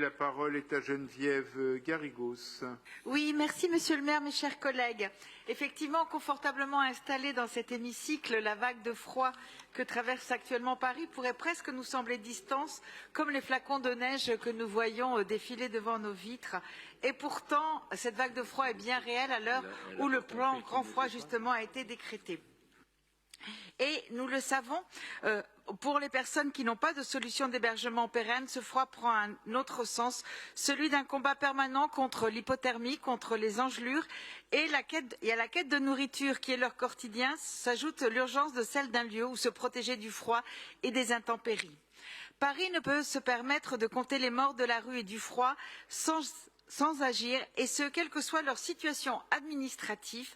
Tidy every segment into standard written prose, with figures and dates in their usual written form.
La parole est à Geneviève Garrigos. Oui, merci Monsieur le maire, mes chers collègues. Effectivement, confortablement installée dans cet hémicycle, la vague de froid que traverse actuellement Paris pourrait presque nous sembler distante, comme les flacons de neige que nous voyons défiler devant nos vitres. Et pourtant, cette vague de froid est bien réelle à l'heure où le plan grand froid justement a été décrété. Et nous le savons, pour les personnes qui n'ont pas de solution d'hébergement pérenne, ce froid prend un autre sens, celui d'un combat permanent contre l'hypothermie, contre les engelures et à la quête de nourriture qui est leur quotidien s'ajoute l'urgence de celle d'un lieu où se protéger du froid et des intempéries. Paris ne peut se permettre de compter les morts de la rue et du froid sans agir, et ce, quelle que soit leur situation administrative,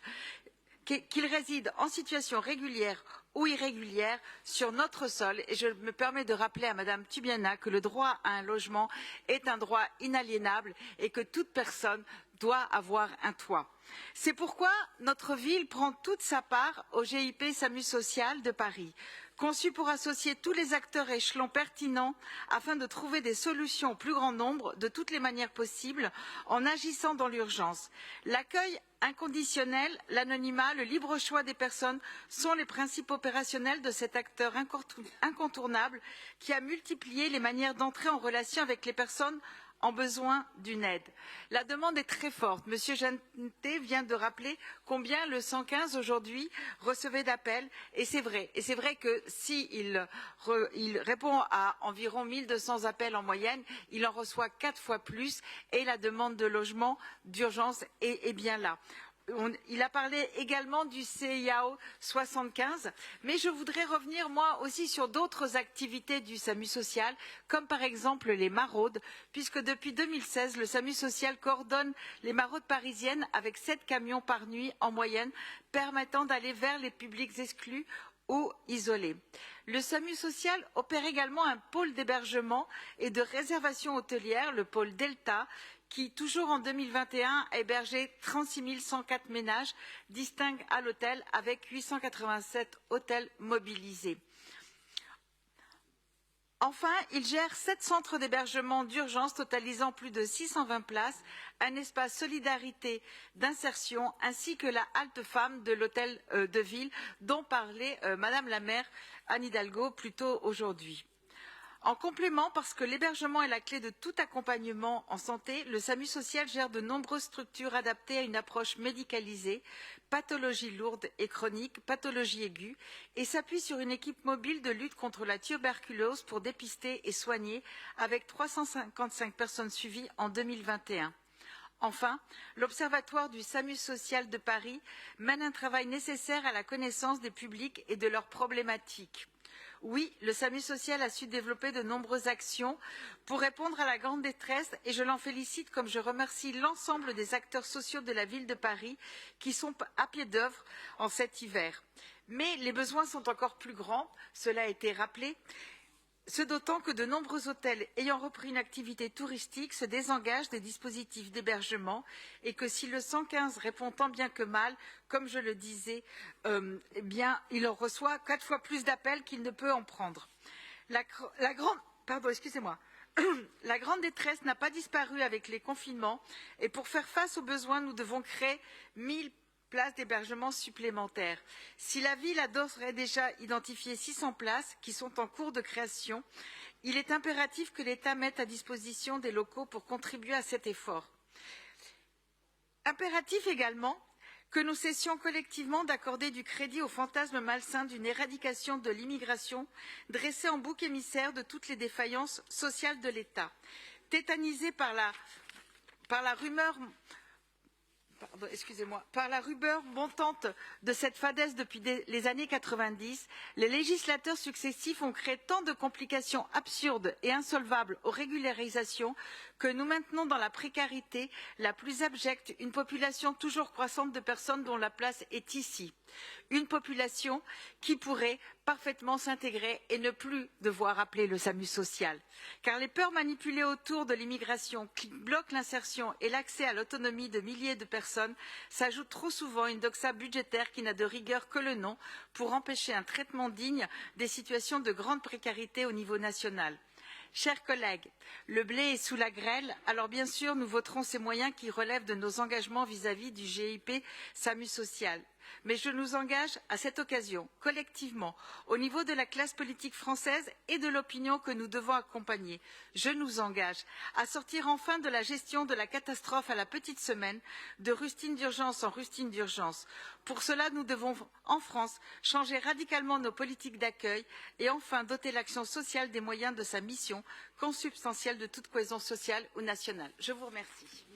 qu'ils résident en situation régulière ou irrégulière sur notre sol. Et je me permets de rappeler à Madame Tubiana que le droit à un logement est un droit inaliénable et que toute personne doit avoir un toit. C'est pourquoi notre ville prend toute sa part au GIP SAMU Social de Paris, conçu pour associer tous les acteurs et échelons pertinents afin de trouver des solutions au plus grand nombre de toutes les manières possibles en agissant dans l'urgence. L'accueil inconditionnel, l'anonymat, le libre choix des personnes sont les principes opérationnels de cet acteur incontournable qui a multiplié les manières d'entrer en relation avec les personnes en besoin d'une aide. La demande est très forte. Monsieur Jeantet vient de rappeler combien le 115 aujourd'hui recevait d'appels, et c'est vrai. Et c'est vrai que s'il répond à environ 1200 appels en moyenne, il en reçoit 4 fois plus, et la demande de logement d'urgence est bien là. Il a parlé également du CIAO 75, mais je voudrais revenir moi aussi sur d'autres activités du SAMU social, comme par exemple les maraudes, puisque depuis 2016, le SAMU social coordonne les maraudes parisiennes avec 7 camions par nuit en moyenne, permettant d'aller vers les publics exclus ou isolés. Le SAMU social opère également un pôle d'hébergement et de réservation hôtelière, le pôle Delta, qui, toujours en 2021, a hébergé 36 104 ménages distincts à l'hôtel avec 887 hôtels mobilisés. Enfin, il gère 7 centres d'hébergement d'urgence totalisant plus de 620 places, un espace solidarité d'insertion ainsi que la halte femme de l'hôtel de ville dont parlait Madame la maire Anne Hidalgo plus tôt aujourd'hui. En complément, parce que l'hébergement est la clé de tout accompagnement en santé, le SAMU social gère de nombreuses structures adaptées à une approche médicalisée, pathologies lourdes et chroniques, pathologies aiguës, et s'appuie sur une équipe mobile de lutte contre la tuberculose pour dépister et soigner, avec 355 personnes suivies en 2021. Enfin, l'Observatoire du SAMU social de Paris mène un travail nécessaire à la connaissance des publics et de leurs problématiques. Oui, le SAMU social a su développer de nombreuses actions pour répondre à la grande détresse et je l'en félicite comme je remercie l'ensemble des acteurs sociaux de la ville de Paris qui sont à pied d'œuvre en cet hiver. Mais les besoins sont encore plus grands, cela a été rappelé. Ce d'autant que de nombreux hôtels ayant repris une activité touristique se désengagent des dispositifs d'hébergement et que si le 115 répond tant bien que mal, comme je le disais, eh bien, il en reçoit 4 fois plus d'appels qu'il ne peut en prendre. La grande détresse n'a pas disparu avec les confinements et pour faire face aux besoins, nous devons créer 1000 places d'hébergement supplémentaires. Si la ville a d'ores et déjà identifié 600 places qui sont en cours de création, il est impératif que l'État mette à disposition des locaux pour contribuer à cet effort. Impératif également que nous cessions collectivement d'accorder du crédit au fantasme malsain d'une éradication de l'immigration dressée en bouc émissaire de toutes les défaillances sociales de l'État. Tétanisé par la rumeur montante de cette fadaise depuis les années 90, les législateurs successifs ont créé tant de complications absurdes et insolvables aux régularisations que nous maintenons dans la précarité la plus abjecte une population toujours croissante de personnes dont la place est ici. Une population qui pourrait parfaitement s'intégrer et ne plus devoir appeler le SAMU social. Car les peurs manipulées autour de l'immigration qui bloquent l'insertion et l'accès à l'autonomie de milliers de personnes s'ajoutent trop souvent à une doxa budgétaire qui n'a de rigueur que le nom pour empêcher un traitement digne des situations de grande précarité au niveau national. Chers collègues, le blé est sous la grêle, alors bien sûr nous voterons ces moyens qui relèvent de nos engagements vis-à-vis du GIP SAMU social. Mais je nous engage à cette occasion, collectivement, au niveau de la classe politique française et de l'opinion que nous devons accompagner, je nous engage à sortir enfin de la gestion de la catastrophe à la petite semaine, de rustine d'urgence en rustine d'urgence. Pour cela, nous devons, en France, changer radicalement nos politiques d'accueil et enfin doter l'action sociale des moyens de sa mission, consubstantielle de toute cohésion sociale ou nationale. Je vous remercie.